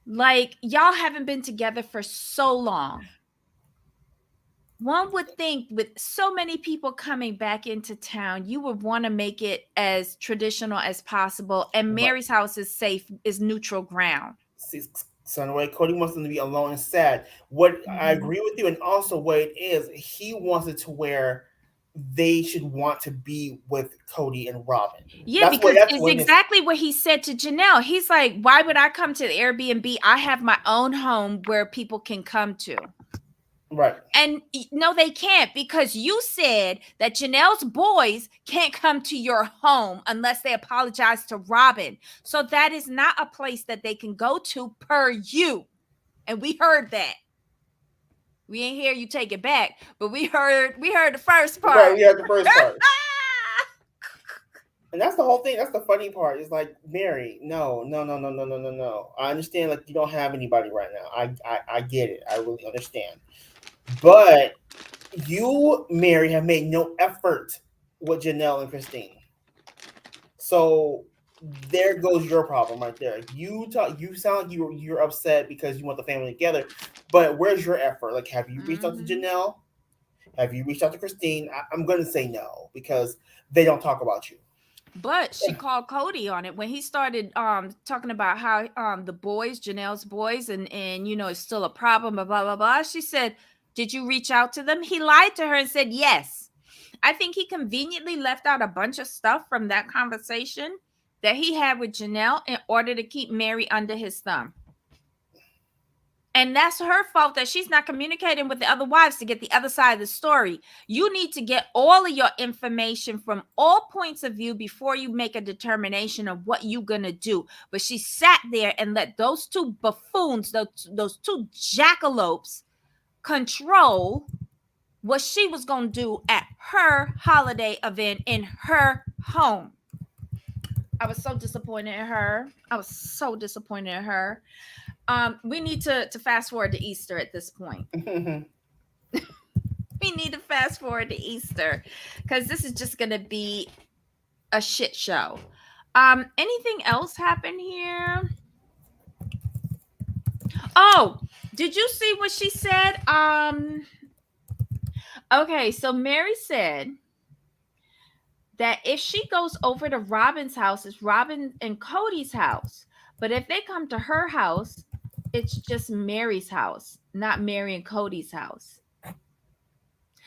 but Like, y'all haven't been together for so long. One would think with so many people coming back into town, you would want to make it as traditional as possible. And Right. Mary's house is safe, is neutral ground. See, so in a way, Cody wants them to be alone and sad. What I Mhm. agree with you, and also what it is, he wants it to where they should want to be with Cody and Robin. Yeah, That's what because that's it's what it is. exactly what he said to Janelle. He's like, why would I come to the Airbnb? I have my own home where people can come to. Right. And no, they can't, because you said that Janelle's boys can't come to your home unless they apologize to Robin. So that is not a place that they can go to per you. And we heard that. We ain't hear you take it back, but we heard the first Right, part. we had the first part. And that's the whole thing. That's the funny part. It's like, Mary, no, no, no, no, no, no, no, no. I understand, like, you don't have anybody right now. I get it. I really understand. But you, Mary, have made no effort with Janelle and Christine. So there goes your problem right there. You sound like you're upset because you want the family together. But where's your effort? Like, have you reached out to Mhm. Janelle? Have you reached out to Christine? I'm gonna say no because they don't talk about you. But she called Cody on it when he started talking about how the boys, Janelle's boys, and it's still a problem, blah blah blah blah. She said, "Did you reach out to them?" He lied to her and said yes. I think he conveniently left out a bunch of stuff from that conversation that he had with Janelle in order to keep Mary under his thumb. And that's her fault that she's not communicating with the other wives to get the other side of the story. You need to get all of your information from all points of view before you make a determination of what you're going to do. But she sat there and let those two buffoons, those two jackalopes, control what she was going to do at her holiday event in her home. I was so disappointed in her. I was so disappointed in her. We need to fast forward to Easter at this point. We need to fast forward to Easter because this is just gonna be a shit show. Anything else happen here? Oh, did you see what she said? Okay, so Mary said that if she goes over to Robin's house, it's Robin and Cody's house. But if they come to her house, it's just Mary's house, not Mary and Cody's house.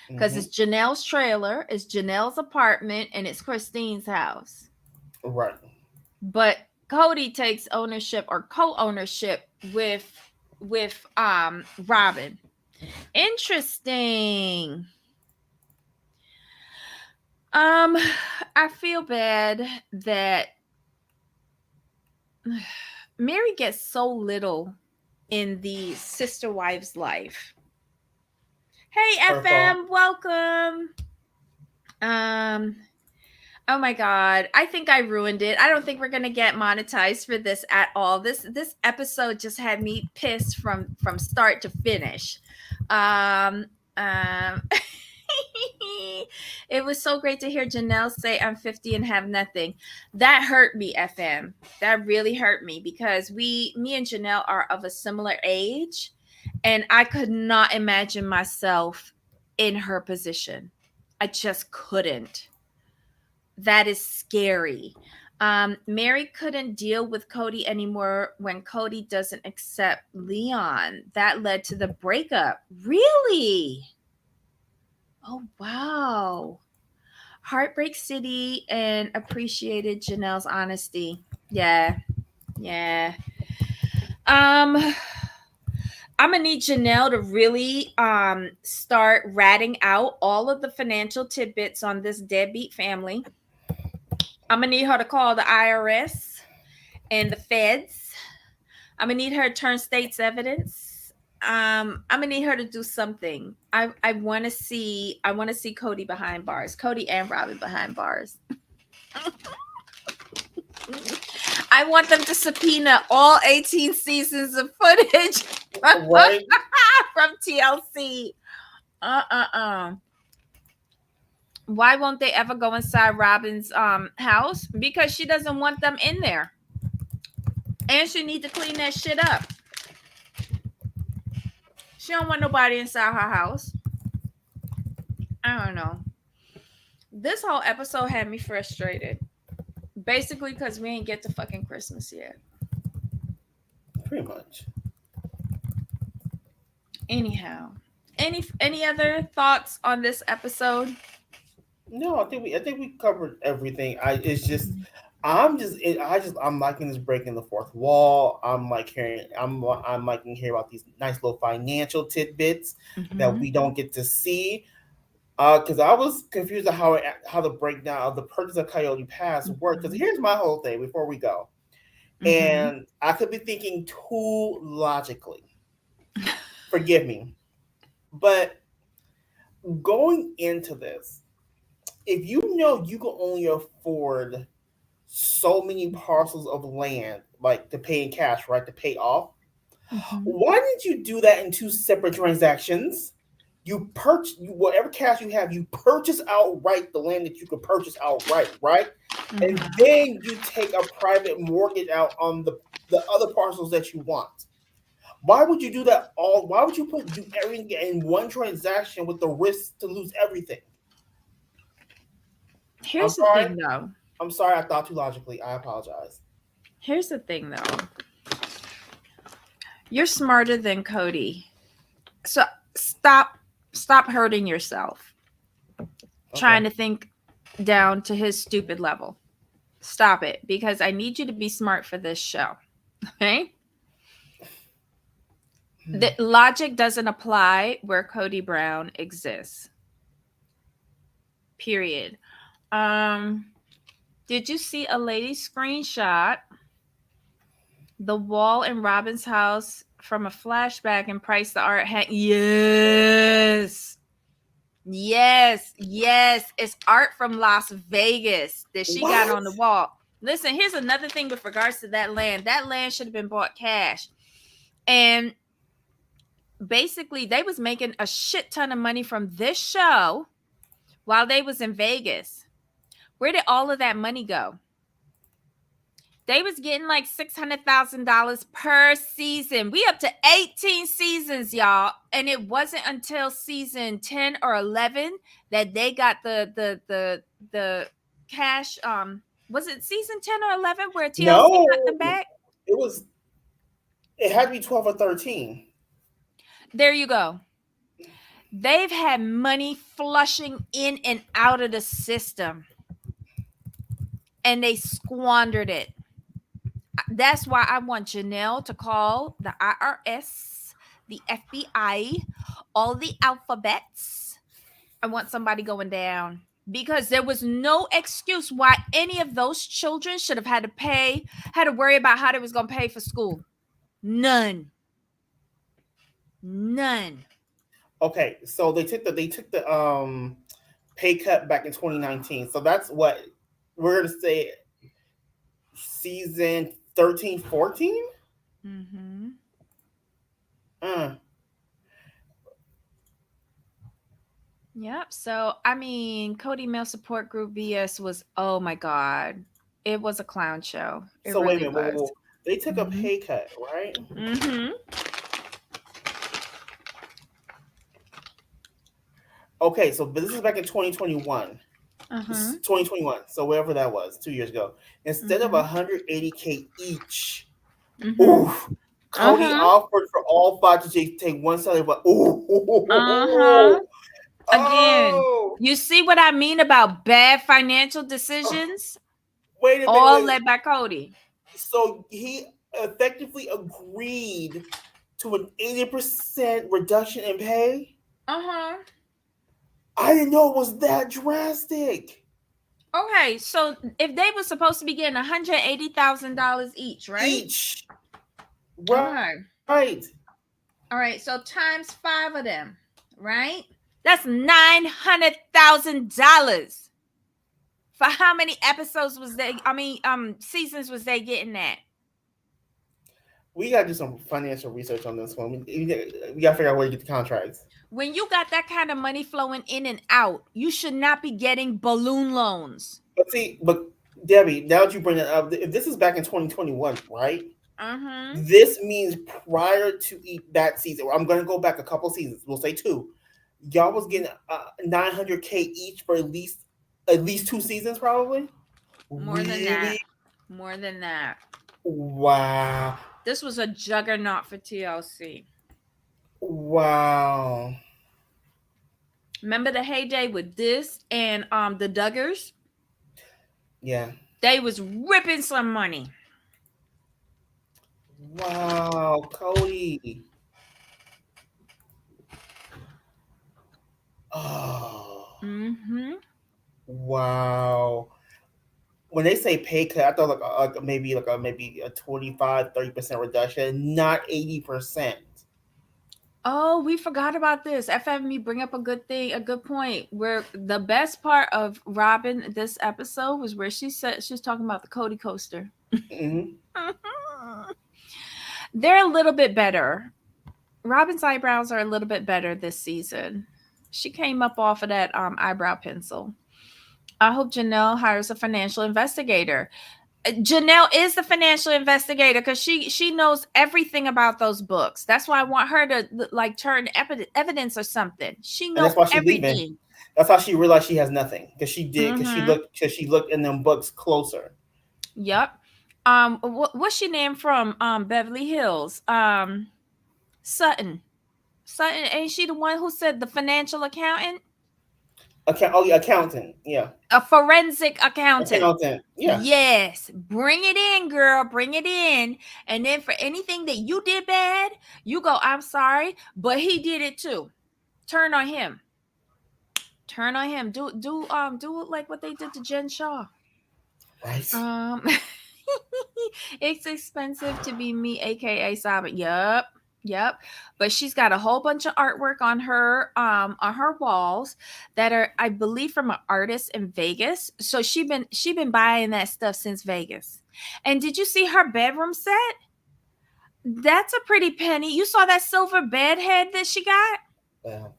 Because Mm-hmm. it's Janelle's trailer, it's Janelle's apartment, and it's Christine's house. Right. But Cody takes ownership or co-ownership with Robin. Interesting. I feel bad that Mary gets so little in the sister wife's life. Hey Her fault. FM, welcome. Oh my god, I think I ruined it. I don't think we're gonna get monetized for this at all. This episode just had me pissed from start to finish. Um, um, it was so great to hear Janelle say I'm 50 and have nothing. That hurt me, FM. That really hurt me because me and Janelle are of a similar age, and I could not imagine myself in her position. I just couldn't. That is scary. Mary couldn't deal with Cody anymore when Cody doesn't accept Leon. That led to the breakup. Really? Oh, wow. Heartbreak City and appreciated Janelle's honesty. Yeah. Yeah. I'm gonna need Janelle to really start ratting out all of the financial tidbits on this deadbeat family. I'm gonna need her to call the IRS and the feds. I'm gonna need her to turn state's evidence. I'm gonna need her to do something. I want to see Cody behind bars, Cody and Robin behind bars. I want them to subpoena all 18 seasons of footage Right. from TLC. Why won't they ever go inside Robin's house? Because she doesn't want them in there. And she need to clean that shit up. She don't want nobody inside her house. I don't know. This whole episode had me frustrated. Basically, because we ain't get to fucking Christmas yet. Pretty much. Anyhow, any other thoughts on this episode? No, I think we covered everything. I'm liking this breaking the fourth wall. I'm liking hearing about these nice little financial tidbits that we don't get to see. Because I was confused at how the breakdown of the purchase of Coyote Pass worked. Because here's my whole thing before we go, and I could be thinking too logically. Forgive me, but going into this, if you know you can only afford so many parcels of land, like to pay in cash, right, to pay off, why didn't you do that in two separate transactions? You purchase whatever cash you have, you purchase outright the land that you could purchase outright, right? And then you take a private mortgage out on the other parcels that you want. Why would you do that all? Why would you do everything in one transaction with the risk to lose everything? Here's the thing, though. I'm sorry, I thought too logically. I apologize. Here's the thing, though. You're smarter than Cody, so stop hurting yourself. Okay. Trying to think down to his stupid level. Stop it, because I need you to be smart for this show. Okay? The logic doesn't apply where Cody Brown exists. Period. Did you see a lady screenshot the wall in Robin's house from a flashback and price the art? Yes. It's art from Las Vegas that she got on the wall. Listen, here's another thing with regards to that land. That land should have been bought cash. And basically, they was making a shit ton of money from this show while they was in Vegas. Where did all of that money go? They was getting like $600,000 per season. We up to 18 seasons, y'all. And it wasn't until season 10 or 11 that they got the cash. Was it season 10 or 11 where TLC got them back? It had to be 12 or 13. There you go. They've had money flushing in and out of the system. And they squandered it. That's why I want Janelle to call the IRS, the FBI, all the alphabets. I want somebody going down. Because there was no excuse why any of those children should have had to worry about how they was going to pay for school. None. Okay, so they took the pay cut back in 2019. So that's what we're going to say season 13, 14? Yep. So, I mean, Cody Mail Support Group BS was, oh my God. It was a clown show. So really wait a minute. Whoa. They took a pay cut, right? Okay, so this is back in 2021. 2021. So whatever that was, 2 years ago. Instead of $180K each, Cody offered for all 5 to take one salary, but again, you see what I mean about bad financial decisions? Wait a minute. All led by Cody. So he effectively agreed to an 80% reduction in pay? I didn't know it was that drastic. Okay, so if they were supposed to be getting $180,000 each, right? Each. Right. All right, so times 5 of them, right? That's $900,000. For how many episodes was they? Seasons was they getting that? We gotta do some financial research on this one. We gotta figure out where to get the contracts. When you got that kind of money flowing in and out, you should not be getting balloon loans. But Debbie, now that you bring it up, if this is back in 2021, right? Mm-hmm. This means prior to that season, I'm going to go back a couple seasons. We'll say two. Y'all was getting 900K each for at least 2 seasons, probably. More than that. Really? More than that. Wow. This was a juggernaut for TLC. Wow. Remember the heyday with this and the Duggars? Yeah. They was ripping some money. Wow, Cody. Oh, Mm-hmm. wow. When they say pay cut, I thought maybe a 25-30% reduction, not 80%. Oh, we forgot about this. F had me bring up a good thing, a good point. Where the best part of Robin this episode was where she said she was talking about the Cody coaster. Mm-hmm. They're a little bit better. Robin's eyebrows are a little bit better this season. She came up off of that eyebrow pencil. I hope Janelle hires a financial investigator. Janelle is the financial investigator because she knows everything about those books. That's why I want her to like turn evidence or something. She And know that's why she's leaving. everything. That's how she realized she has nothing because Mm-hmm. she looked in them books closer. Yep. What's she name from Beverly Hills? Sutton. Sutton, ain't she the one who said the financial accountant? Yeah, accountant. Yeah, A forensic accountant. accountant. Yeah. Yes, bring it in, girl. Bring it in. And then for anything that you did bad, you go, I'm sorry, but he did it too. Turn on him. Turn on him. Do it like what they did to Jen Shaw. Right. It's expensive to be me, aka Sabbath. Yep. But she's got a whole bunch of artwork on her walls that are, I believe, from an artist in Vegas. So she been buying that stuff since Vegas. And did you see her bedroom set? That's a pretty penny. You saw that silver bed head that she got? Wow.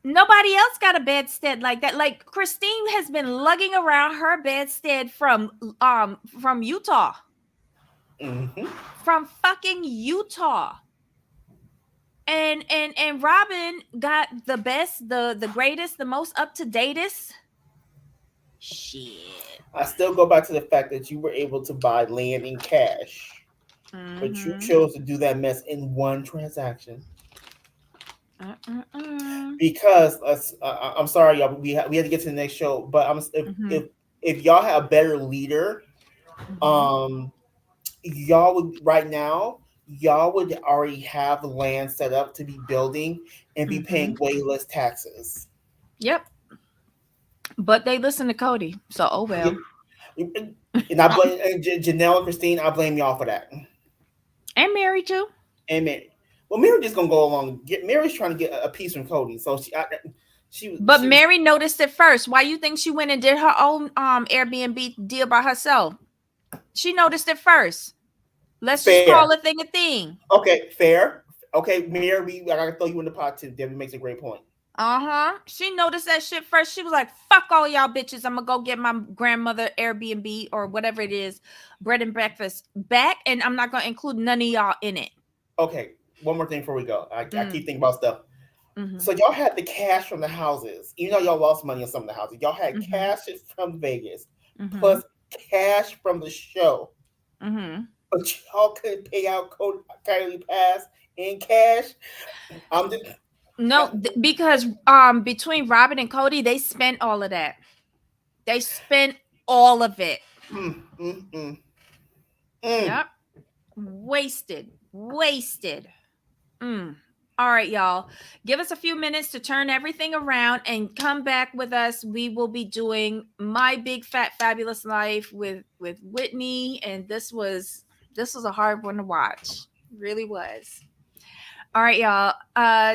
Nobody else got a bedstead like that. Like Christine has been lugging around her bedstead from Utah. Mm-hmm. From fucking Utah. And Robin got the best, the greatest, the most up to datest. Shit. I still go back to the fact that you were able to buy land in cash, but you Mm-hmm. chose to do that mess in one transaction. Mm-mm-mm. Because I'm sorry, y'all. We had to get to the next show, but Mm-hmm. if y'all have a better leader, Mm-hmm. um, y'all would right now y'all would already have the land set up to be building and be Mm-hmm. paying way less taxes. Yep. But they listen to Cody, so oh Yeah. well. And I blame Janelle and Christine. I blame y'all for that. And Mary too. And Mary, well, Mary just gonna go along. Mary's trying to get a piece from Cody, so But she was Mary noticed it first. Why you think she went and did her own Airbnb deal by herself? She noticed it first. Let's just fair. call a thing a thing. Okay, fair. Okay, Mary, I gotta throw you in the pot too. Debbie makes a great point. Uh-huh. She noticed that shit first. She was like, fuck all y'all bitches. I'm gonna go get my grandmother Airbnb or whatever it is, bread and breakfast back, and I'm not gonna include none of y'all in it. Okay, one more thing before we go. I keep Mm. thinking about stuff. Mm-hmm. So y'all had the cash from the houses, even though y'all lost money on some of the houses. Y'all had Mm-hmm. cash from Vegas, Mm-hmm. plus cash from the show, Mm-hmm. but y'all couldn't pay out Kylie Pass in cash. I'm just No, because between Robin and Cody, they spent all of that. They spent all of it. mm, mm, mm, mm. Yep. Wasted. Mm. All right, y'all. Give us a few minutes to turn everything around and come back with us. We will be doing My Big Fat Fabulous Life with Whitney, and this was a hard one to watch. Really was. All right, y'all.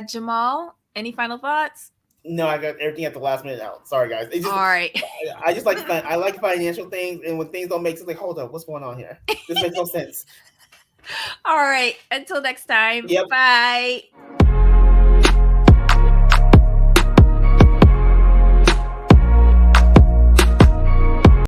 Jamal, any final thoughts? No, I got everything at the last minute out. Sorry, guys. It just All right. I just like I like financial things, and when things don't make sense, like hold up, what's going on here? This makes no sense. All right. Until next time. Yep. Bye.